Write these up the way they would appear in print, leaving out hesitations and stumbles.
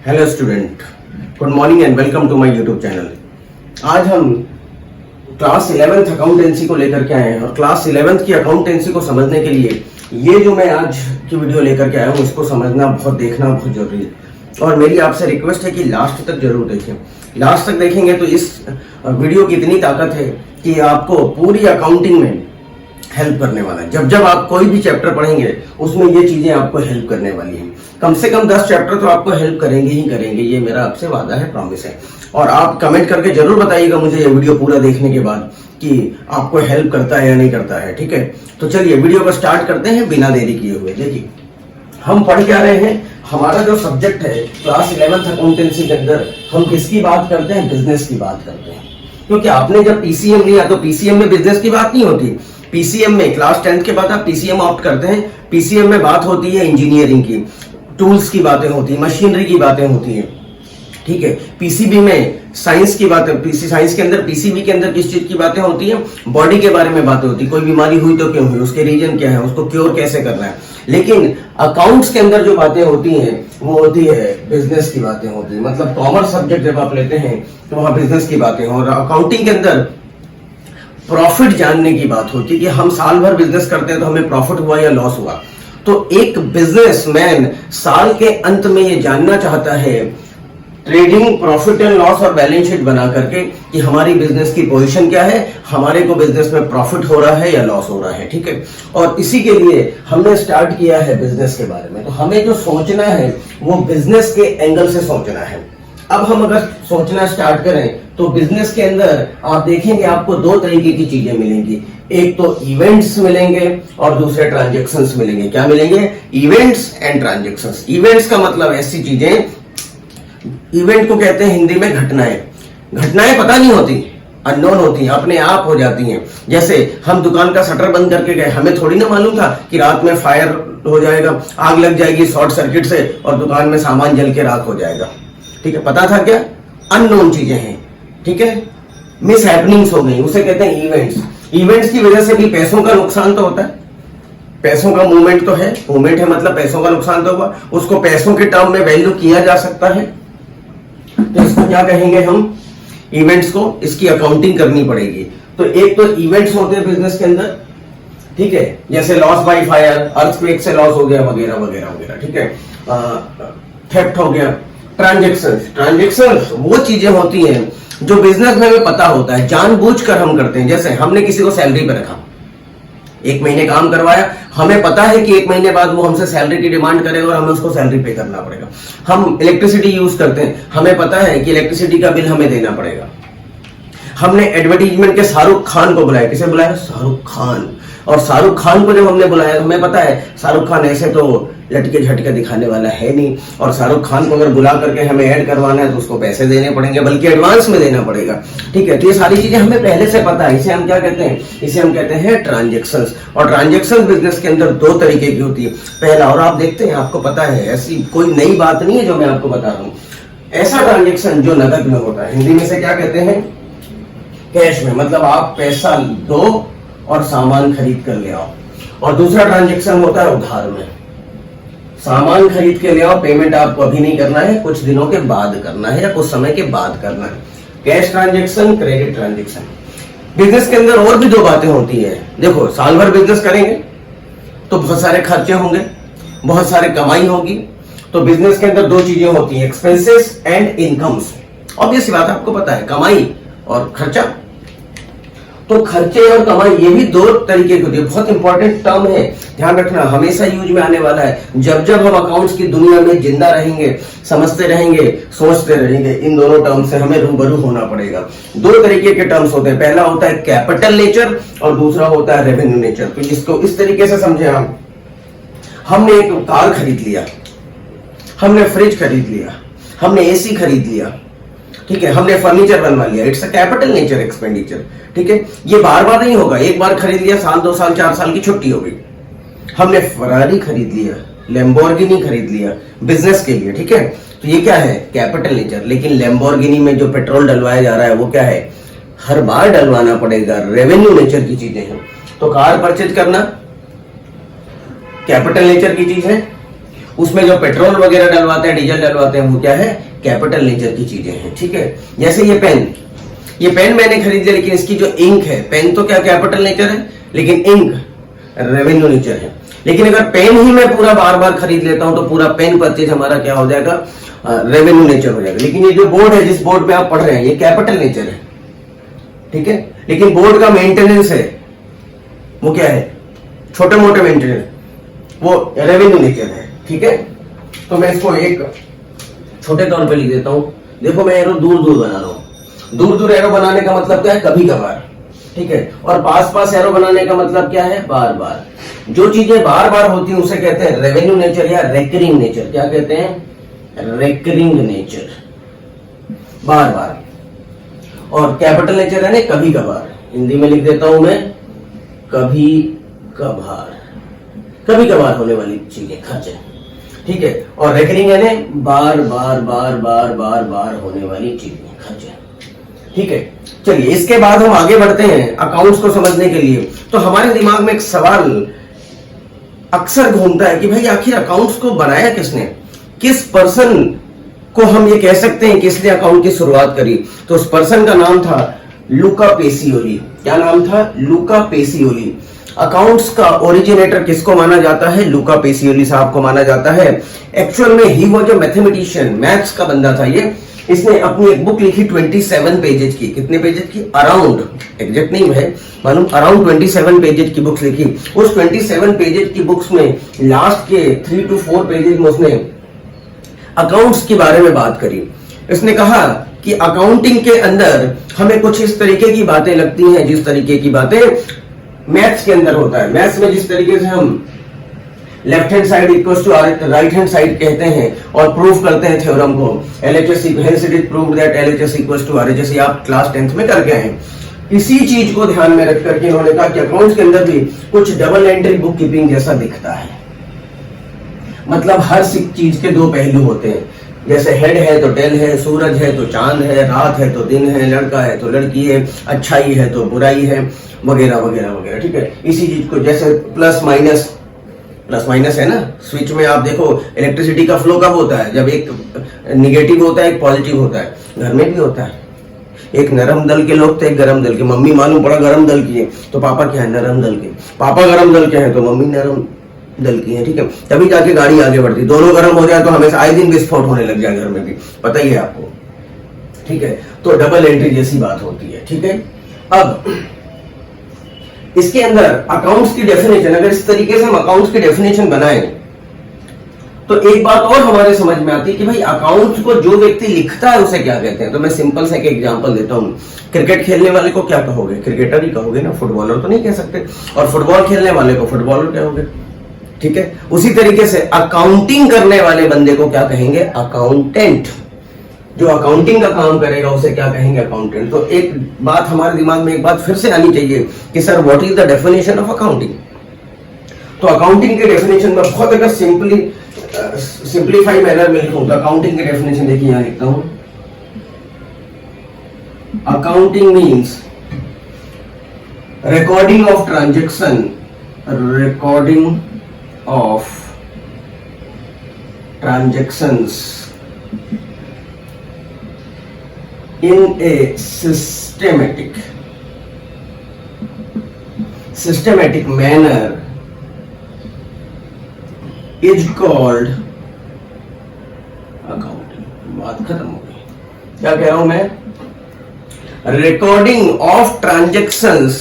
Hello student, good morning and welcome to my YouTube channel. आज हम class 11th accountancy को लेकर के आए हैं और क्लास 11th की अकाउंटेंसी को समझने के लिए ये जो मैं आज की वीडियो लेकर के आया हूँ इसको समझना देखना बहुत जरूरी है। और मेरी आपसे रिक्वेस्ट है कि लास्ट तक जरूर देखें। लास्ट तक देखेंगे तो इस वीडियो की इतनी ताकत है कि आपको पूरी अकाउंटिंग में हेल्प करने वाला है। जब जब आप कोई भी चैप्टर पढ़ेंगे उसमें ये चीजें आपको हेल्प करने वाली हैं। कम से कम 10 चैप्टर तो आपको हेल्प करेंगे ही करेंगे, ये मेरा आपसे वादा है, प्रॉमिस है। और आप कमेंट करके जरूर बताइएगा मुझे ये वीडियो पूरा देखने के बाद कि आपको हेल्प करता है या नहीं करता है। ठीक है, तो चलिए वीडियो को स्टार्ट करते हैं बिना देरी किए हुए। देखिए हम पढ़ क्या रहे हैं, हमारा जो सब्जेक्ट है क्लास 11th अकाउंटेंसी के अंदर हम किसकी बात करते हैं, बिजनेस की बात करते हैं। क्योंकि आपने जब पीसीएम लिया तो पीसीएम में बिजनेस की बात नहीं होती। पीसीएम में क्लास 10th के बाद आप पीसीएम ऑप्ट करते हैं। पीसीएम में बात होती है इंजीनियरिंग की, टूल्स की बातें होती है, मशीनरी की बातें होती है। ठीक है, पीसीबी में साइंस की बातें, साइंस के अंदर पीसीबी के अंदर किस चीज की बातें होती है, बॉडी के बारे में बातें होती है। कोई बीमारी हुई तो क्यों हुई, उसके रीजन क्या है, उसको क्योर कैसे करना है। लेकिन अकाउंट्स के अंदर जो बातें होती हैं वो होती है बिजनेस की बातें होती है। मतलब कॉमर्स सब्जेक्ट जब आप लेते हैं तो वहां बिजनेस की बातें हो, और अकाउंटिंग के अंदर प्रॉफिट जानने की बात होती है कि हम साल भर बिजनेस करते हैं तो हमें प्रॉफिट हुआ या लॉस हुआ। तो एक बिजनेसमैन साल के अंत में ये जानना चाहता है ट्रेडिंग प्रॉफिट एंड लॉस और बैलेंस शीट बना करके कि हमारी बिजनेस की पोजीशन क्या है, हमारे को बिजनेस में प्रॉफिट हो रहा है या लॉस हो रहा है। ठीक है, और इसी के लिए हमने स्टार्ट किया है बिजनेस के बारे में। तो हमें जो सोचना है वो बिजनेस के एंगल से सोचना है। अब हम अगर सोचना स्टार्ट करें तो बिजनेस के अंदर आप देखेंगे आपको दो तरीके की चीजें मिलेंगी। एक तो इवेंट्स मिलेंगे और दूसरे ट्रांजैक्शंस मिलेंगे। क्या मिलेंगे, इवेंट्स एंड ट्रांजैक्शंस। इवेंट्स का मतलब ऐसी चीजें, इवेंट को कहते हैं हिंदी में घटनाएं। घटनाएं पता नहीं होती, अननोन होती हैं, अपने आप हो जाती हैं। जैसे हम दुकान का शटर बंद करके गए, हमें थोड़ी ना मालूम था कि रात में फायर हो जाएगा, आग लग जाएगी शॉर्ट सर्किट से और दुकान में सामान जल के राख हो जाएगा। ठीक है, पता था क्या, अननोन चीजें हैं। ठीक है, मिस हैपनिंग्स हो गई, उसे कहते हैं इवेंट्स। इवेंट्स की वजह से भी पैसों का नुकसान तो होता है, पैसों का मूवमेंट तो है, मूवमेंट है मतलब पैसों का नुकसान तो होगा, उसको पैसों के टर्म में वैल्यू किया जा सकता है। तो इसको क्या कहेंगे हम, इवेंट्स को, इसकी अकाउंटिंग करनी पड़ेगी। तो एक तो इवेंट्स होते हैं बिजनेस के अंदर, ठीक है, जैसे लॉस बाय फायर, अर्थक्वेक से लॉस हो गया वगैरह वगैरह वगैरह। ठीक है, थेफ्ट हो गया। ट्रांजैक्शंस वो चीजें होती हैं जो बिजनेस में हमें पता होता है, जानबूझकर हम करते हैं। जैसे हमने किसी को सैलरी पे रखा, 1 महीने काम करवाया, हमें पता है कि 1 महीने बाद वो हमसे सैलरी की डिमांड करेगा और हमें उसको सैलरी पे करना पड़ेगा। हम इलेक्ट्रिसिटी यूज करते हैं, हमें पता है कि इलेक्ट्रिसिटी का बिल हमें देना पड़ेगा। हमने एडवर्टीजमेंट के शाहरुख खान को बुलाया, किसे बुलाया, शाहरुख खान। और शाहरुख खान को जब हमने बुलाया तो हमें पता है शाहरुख खान ऐसे तो लटके झटके दिखाने वाला है नहीं, और शाहरुख खान को अगर बुला करके हमें ऐड करवाना है तो उसको पैसे देने पड़ेंगे, बल्कि एडवांस में देना पड़ेगा। ठीक है, तो ये सारी चीजें हमें पहले से पता है। इसे हम क्या कहते हैं, इसे हम कहते हैं ट्रांजैक्शंस। और ट्रांजैक्शंस बिजनेस के अंदर 2 तरीके की होती है। पहला, और आप देखते हैं आपको पता है, ऐसी कोई नई बात नहीं है जो मैं आपको बता रहा हूं, ऐसा ट्रांजैक्शन जो नकद में होता है, हिंदी में से क्या कहते हैं, कैश में। मतलब आप पैसा दो और सामान खरीद कर ले आओ। और दूसरा ट्रांजैक्शन होता है उधार में, सामान खरीद के ले आओ, पेमेंट आपको अभी नहीं करना है, कुछ दिनों के बाद करना है या कुछ समय के बाद करना है। Cash transaction, credit transaction. Business के अंदर और भी 2 बातें होती है। देखो, साल भर बिजनेस करेंगे तो बहुत सारे खर्चे होंगे, बहुत सारे कमाई होगी। तो बिजनेस के अंदर 2 चीजें होती है, एक्सपेंसेस एंड इनकम्स। ऑब्वियस बात है, आपको पता है, कमाई और खर्चा। तो खर्चे और कमाई ये भी 2 तरीके की होती है। बहुत इंपॉर्टेंट टर्म है, ध्यान रखना, हमेशा यूज में आने वाला है। जब जब हम अकाउंट्स की दुनिया में जिंदा रहेंगे, समझते रहेंगे, सोचते रहेंगे, इन दोनों टर्म से हमें रूबरू होना पड़ेगा। 2 तरीके के टर्म्स होते हैं, पहला होता है कैपिटल नेचर और दूसरा होता है रेवेन्यू नेचर। तो इसको इस तरीके से समझे हम, हमने एक कार खरीद लिया, हमने फ्रिज खरीद लिया, हमने एसी खरीद लिया, ठीक है, हमने फर्नीचर बनवा लिया, it's a capital nature expenditure. ठीक है, ये बार बार नहीं होगा, एक बार खरीद लिया, साल 2 साल 4 साल की छुट्टी हो गई। हमने फरारी खरीद लिया, लैम्बोर्गिनी खरीद लिया बिजनेस के लिए। ठीक है, तो ये क्या है, कैपिटल नेचर। लेकिन लैम्बोर्गिनी में जो पेट्रोल डलवाया जा रहा है वो क्या है, हर बार डलवाना पड़ेगा, रेवेन्यू नेचर की चीजें हैं। तो कार परचेज करना कैपिटल नेचर की चीज है, उसमें जो पेट्रोल वगैरह डलवाते हैं, डीजल डलवाते हैं, वो क्या है, कैपिटल नेचर की चीजें हैं, ठीक है। जैसे ये पेन मैंने खरीद लिया, लेकिन इसकी जो इंक है, पेन तो क्या कैपिटल नेचर है, लेकिन इंक रेवेन्यू नेचर है। लेकिन अगर पेन ही मैं पूरा बार बार खरीद लेता हूं तो पूरा पेन परचेज हमारा क्या हो जाएगा, रेवेन्यू नेचर हो जाएगा। लेकिन ये जो बोर्ड है, जिस बोर्ड पे आप पढ़ रहे हैं, ये कैपिटल नेचर है, ठीक है। लेकिन बोर्ड का मेंटेनेंस है, वो क्या है, छोटे मोटे मेंटेनेंस, वो रेवेन्यू नेचर है, ठीक है। तो मैं इसको एक छोटे तौर पे लिख देता हूं। देखो मैं एरो दूर दूर बना रहा हूं। दूर दूर एरो बनाने का मतलब क्या है, कभी कभार, ठीक है। और पास पास एरो बनाने का मतलब क्या है, बार बार। जो चीजें बार बार होती हैं उसे कहते हैं रेवेन्यू नेचर या रेकरिंग नेचर। क्या कहते हैं, रेकरिंग नेचर, बार बार। और कैपिटल नेचर है ना, कभी कभार। हिंदी में लिख देता हूं मैं, कभी कभार, कभी कभार होने वाली चीजें, खर्चे, ठीक है। और रेकरिंग है ना, बार बार बार बार बार बार होने वाली चीजें, खर्चे, ठीक है। चलिए इसके बाद हम आगे बढ़ते हैं अकाउंट्स को समझने के लिए। तो हमारे दिमाग में एक सवाल अक्सर घूमता है कि भाई आखिर अकाउंट्स को बनाया किसने, किस पर्सन को हम ये कह सकते हैं कि इसने अकाउंट की शुरुआत करी। तो उस पर्सन का नाम था लूका पेसियोली। क्या नाम था, लूका पेसियोली। अकाउंट्स का ओरिजिनेटर किसको माना जाता है, लूका पेसियोली साहब को माना जाता है। एक्चुअल में he was a mathematician, maths का बंदा था ये। इसने अपनी एक बुक लिखी 27 पेजेज की। कितने पेजेज की, अराउंड, एग्जैक्ट नहीं है मालूम, अराउंड 27 पेजेज की बुक्स लिखी। उस 27 पेजेज की बुक्स में लास्ट के 3 to 4 पेजेज में उसने अकाउंट्स के बारे में बात करी। इसने कहा कि अकाउंटिंग के अंदर हमें कुछ इस तरीके की बातें लगती हैं, जिस तरीके की बातें मैथ्स के अंदर होता है। मैथ्स में जिस तरीके से हम left hand side equals to right hand side कहते हैं और प्रूफ करते हैं थ्योरम को, LHS hence it is proved that LHS equals to RHS, आप क्लास 10th में करके आए। इसी चीज को ध्यान में रख करके उन्होंने कहा कि अकाउंट्स के अंदर भी कुछ डबल एंट्री बुक कीपिंग जैसा दिखता है। मतलब हर चीज के दो पहलू होते हैं। जैसे हेड है तो टेल है, सूरज है तो चांद है, रात है तो दिन है, लड़का है तो लड़की है, अच्छाई है तो बुराई है, वगैरह वगैरह वगैरह, ठीक है। इसी चीज को जैसे प्लस माइनस है ना, स्विच में आप देखो इलेक्ट्रिसिटी का फ्लो कब होता है, जब एक निगेटिव होता है एक पॉजिटिव होता है। घर में भी होता है, एक नरम दल के लोग थे, एक गरम दल के। मम्मी मालूम पड़ा गरम दल की है तो पापा क्या है, नरम दल के। पापा गरम दल के हैं तो मम्मी नरम दल की है, ठीक है। तभी जाके गाड़ी आगे बढ़ती। दोनों गर्म हो जाए तो हमेशा आए दिन विस्फोट होने लग जाए घर में भी, पता ही है आपको, ठीक है। तो डबल एंट्री जैसी बात होती है, ठीक है। अब इसके अंदर अकाउंट्स की डेफिनेशन, अगर इस तरीके से हम अकाउंट्स की डेफिनेशन बनाए तो एक बात और हमारे समझ में आती है कि भाई अकाउंट्स को जो व्यक्ति लिखता है उसे क्या कहते हैं। तो मैं सिंपल से एक एग्जांपल देता हूं। क्रिकेट खेलने वाले को क्या कहोगे, क्रिकेटर ही कहोगे ना, फुटबॉलर तो नहीं कह सकते। और फुटबॉल खेलने वाले को फुटबॉलर कहोगे, ठीक है। उसी तरीके से अकाउंटिंग करने वाले बंदे को क्या कहेंगे, अकाउंटेंट। जो अकाउंटिंग का काम करेगा उसे क्या कहेंगे, अकाउंटेंट। तो एक बात हमारे दिमाग में एक बात फिर से आनी चाहिए कि sir what is the definition of accounting. तो अकाउंटिंग के डेफिनेशन में बहुत अगर सिंप्लीफाई मैनर में लिखूं तो अकाउंटिंग की डेफिनेशन देखिए, यहां लिखता हूं। Accounting means recording of transaction, recording of transactions in a systematic manner is called accounting। बात खत्म हो गई। क्या कह रहा हूं मैं, recording of transactions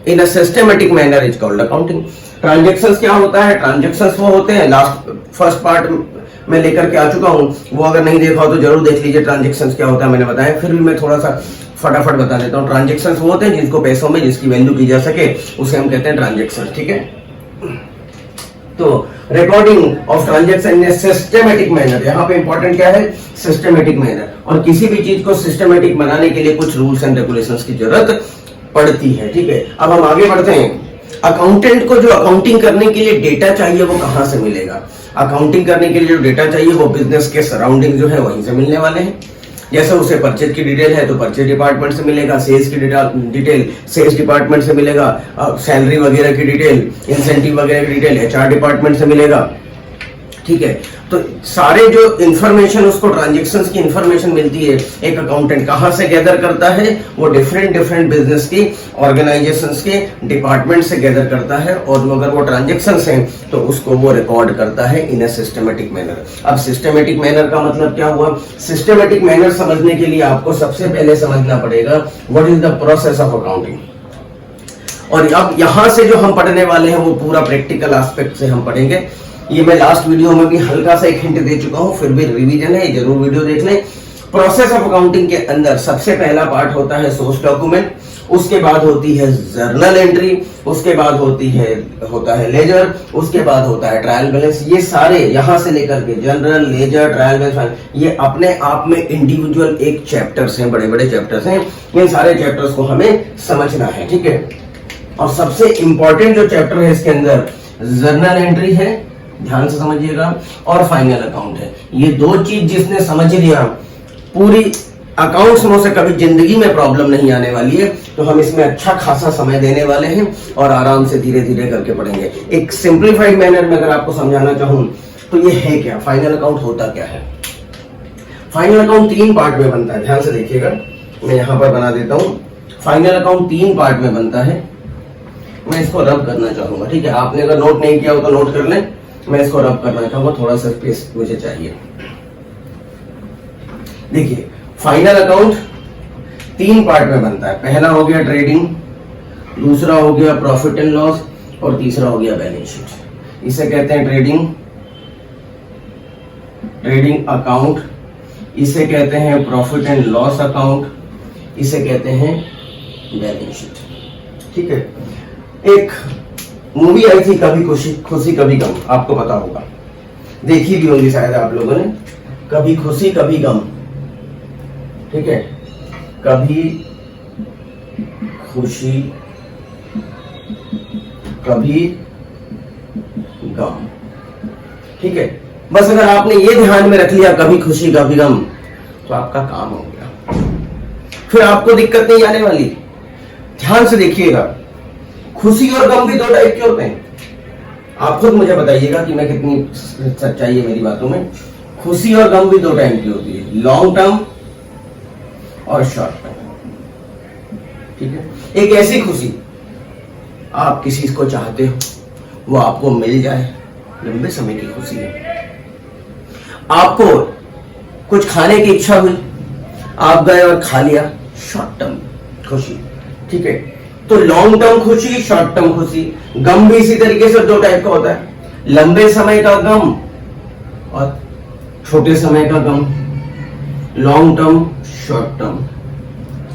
in a systematic manner is called accounting. Transactions क्या होता है, ट्रांजैक्शंस वो होते हैं, लास्ट फर्स्ट पार्ट में लेकर के आ चुका हूं, वो अगर नहीं देखा हो तो जरूर देख लीजिए ट्रांजैक्शंस क्या होता है, मैंने बताया। फिर भी मैं थोड़ा सा फटाफट बता देता हूं। ट्रांजैक्शंस वो होते हैं जिनको पैसों में जिसकी वैल्यू की जा सके उसे हम कहते हैं ट्रांजैक्शंस, ठीक है। तो recording of transaction in systematic manner, यहाँ पे इंपॉर्टेंट क्या है, सिस्टमेटिक मैनर। और किसी भी चीज को सिस्टमेटिक बनाने के लिए कुछ रूल्स एंड रेगुलेशंस की जरूरत पड़ती है, ठीक है। अब हम आगे बढ़ते हैं। अकाउंटेंट को जो अकाउंटिंग करने के लिए डेटा चाहिए वो कहां से मिलेगा। अकाउंटिंग करने के लिए जो डेटा चाहिए वो बिजनेस के सराउंडिंग जो है वहीं से मिलने वाले हैं। जैसे उसे परचेज की डिटेल है तो परचेज डिपार्टमेंट से मिलेगा, सेल्स की डिटेल सेल्स डिपार्टमेंट से मिलेगा, सैलरी वगैरह की डिटेल, इंसेंटिव वगैरह की डिटेल HR डिपार्टमेंट से मिलेगा, ठीक है। तो सारे जो इंफॉर्मेशन उसको ट्रांजैक्शंस की इंफॉर्मेशन मिलती है, एक अकाउंटेंट कहां से गैदर करता है, वो डिफरेंट बिजनेस की ऑर्गेनाइजेशंस के डिपार्टमेंट से गैदर करता है, और अगर वो ट्रांजैक्शंस हैं तो उसको वो रिकॉर्ड करता है इन अ सिस्टमेटिक मैनर। अब सिस्टमेटिक मैनर का मतलब क्या हुआ? सिस्टमेटिक मैनर समझने के लिए आपको सबसे पहले समझना पड़ेगा what is the process of accounting. और अब यहां से जो हम पढ़ने वाले हैं वो पूरा प्रैक्टिकल एस्पेक्ट से हम पढ़ेंगे। ये मैं लास्ट वीडियो में भी हल्का सा एक हिंट दे चुका हूं, फिर भी रिवीजन है, जरूर वीडियो देख लें। प्रोसेस ऑफ अकाउंटिंग के अंदर सबसे पहला पार्ट होता है सोर्स डॉक्यूमेंट, उसके बाद होती है जर्नल एंट्री, उसके बाद होता है लेजर, उसके बाद होता है ट्रायल बैलेंस। ये सारे यहां से लेकर के जनरल, लेजर, ट्रायल बैलेंस, ये अपने आप में इंडिविजुअल एक चैप्टर्स हैं, बड़े बड़े चैप्टर्स हैं। इन सारे चैप्टर्स को हमें समझना है, ठीक है। और सबसे इंपॉर्टेंट जो चैप्टर है इसके अंदर जर्नल एंट्री है, ध्यान से समझिएगा, और फाइनल अकाउंट है। ये दो चीज जिसने समझ लिया, पूरी अकाउंट्स में उसे कभी जिंदगी में प्रॉब्लम नहीं आने वाली है। तो हम इसमें अच्छा खासा समय देने वाले हैं और आराम से धीरे धीरे करके पढ़ेंगे। एक सिंप्लीफाइड मैनर में अगर आपको समझाना चाहूं तो ये है क्या, फाइनल अकाउंट होता क्या है। फाइनल अकाउंट 3 पार्ट में बनता है, ध्यान से देखिएगा, मैं यहां पर बना देता हूं। फाइनल अकाउंट 3 पार्ट में बनता है। मैं इसको रब करना चाहूंगा, ठीक है। आपने अगर नोट नहीं किया हो तो नोट कर लें, मैं इसको रब करना चाहूंगा, थोड़ा सा स्पेस मुझे चाहिए। देखिए, फाइनल अकाउंट 3 पार्ट में बनता है। पहला हो गया ट्रेडिंग, दूसरा हो गया प्रॉफिट एंड लॉस, और तीसरा हो गया बैलेंस शीट। इसे कहते हैं ट्रेडिंग अकाउंट, इसे कहते हैं प्रॉफिट एंड लॉस अकाउंट, इसे कहते हैं बैलेंस शीट, ठीक है। एक मूवी आई थी कभी खुशी कभी गम, आपको पता होगा, देखी भी होगी शायद आप लोगों ने, कभी खुशी कभी गम, ठीक है। कभी खुशी कभी गम, ठीक है। बस अगर आपने ये ध्यान में रख लिया कभी खुशी कभी गम, तो आपका काम हो गया, फिर आपको दिक्कत नहीं आने वाली। ध्यान से देखिएगा, खुशी और गम भी 2 टाइप के होते हैं। आप खुद मुझे बताइएगा कि मैं कितनी सच्चाई है मेरी बातों में। खुशी और गम भी 2 टाइप की होती है, लॉन्ग टर्म और शॉर्ट टर्म, ठीक है। एक ऐसी खुशी, आप किसी को चाहते हो, वो आपको मिल जाए, लंबे समय की खुशी है। आपको कुछ खाने की इच्छा हुई, आप गए और खा लिया, शॉर्ट टर्म खुशी, ठीक है। तो लॉन्ग टर्म खुशी, शॉर्ट टर्म खुशी। गम भी इसी तरीके से 2 टाइप का होता है, लंबे समय का गम और छोटे समय का गम, लॉन्ग टर्म, शॉर्ट टर्म,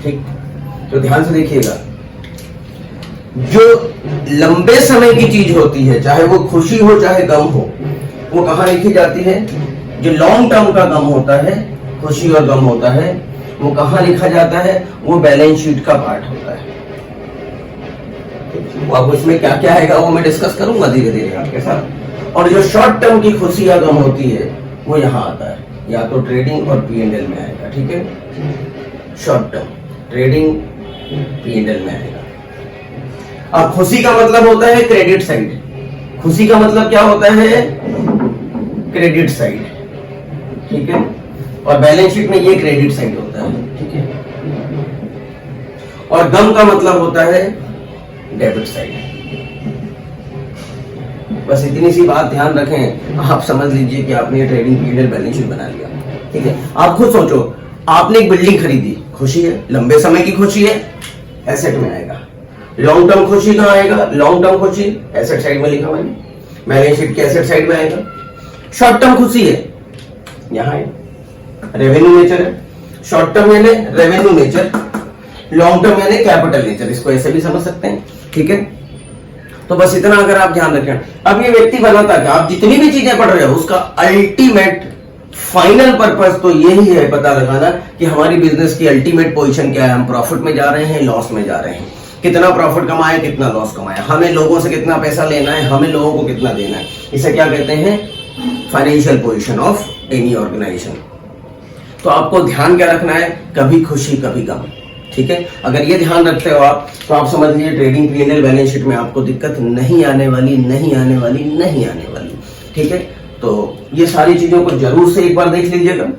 ठीक। तो ध्यान से देखिएगा, जो लंबे समय की चीज होती है, चाहे वो खुशी हो चाहे गम हो, वो कहां लिखी जाती है? जो लॉन्ग टर्म का गम होता है, खुशी और गम होता है, वो कहां लिखा जाता है? वो बैलेंस शीट का पार्ट होता है। अब उसमें क्या क्या आएगा वो मैं डिस्कस करूंगा धीरे धीरे आपके साथ। और जो शॉर्ट टर्म की खुशी या गम होती है वो यहाँ आता है, या तो ट्रेडिंग और P&L में आएगा, ठीक है। शॉर्ट टर्म ट्रेडिंग P&L में आएगा। अब खुशी का मतलब होता है क्रेडिट साइड, खुशी का मतलब क्या होता है? क्रेडिट साइड, ठीक है। और बैलेंस शीट में ये क्रेडिट साइड होता है, ठीक है। और गम का मतलब होता है डेबिट साइड। बस इतनी सी बात ध्यान रखें, आप समझ लीजिए कि आपने ये ट्रेडिंग P&L बैलेंस शीट बना लिया, ठीक है। आप खुद सोचो, आपने एक बिल्डिंग खरीदी, खुशी है, लंबे समय की खुशी है, एसेट में आएगा। लॉन्ग टर्म खुशी कहां आएगा? लॉन्ग टर्म खुशी एसेट साइड में लिखा मैंने, बैलेंस शीट के एसेट साइड में आएगा। शॉर्ट टर्म खुशी है, यहां है, रेवेन्यू नेचर है। शॉर्ट टर्म यानी रेवेन्यू नेचर, लॉन्ग टर्म यानी कैपिटल नेचर, इसको ऐसे भी समझ सकते हैं, ठीक है। तो बस इतना अगर आप ध्यान रखें। अब ये व्यक्ति बनाता कि आप जितनी भी चीजें पढ़ रहे हो उसका अल्टीमेट फाइनल पर्पस तो यही है पता लगाना कि हमारी बिजनेस की अल्टीमेट पोजीशन क्या है, हम प्रॉफिट में जा रहे हैं, लॉस में जा रहे हैं, कितना प्रॉफिट कमाए, कितना लॉस कमाए, हमें लोगों से कितना पैसा लेना है, हमें लोगों को कितना देना है। इसे क्या कहते हैं? Financial position of any organization. तो आपको ध्यान क्या रखना है? कभी खुशी कभी गम, ठीक है। अगर ये ध्यान रखते हो आप तो आप समझ लीजिए ट्रेडिंग P&L बैलेंस शीट में आपको दिक्कत नहीं आने वाली, नहीं आने वाली, नहीं आने वाली, ठीक है। तो ये सारी चीजों को जरूर से एक बार देख लीजिएगा।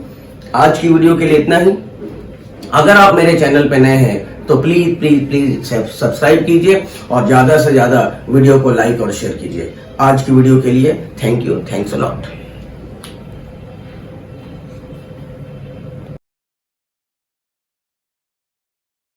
आज की वीडियो के लिए इतना ही। अगर आप मेरे चैनल पे नए हैं तो प्लीज प्लीज प्लीज सब्सक्राइब कीजिए और ज्यादा से ज्यादा वीडियो को लाइक और शेयर कीजिए। आज की वीडियो के लिए thank you, thanks a lot.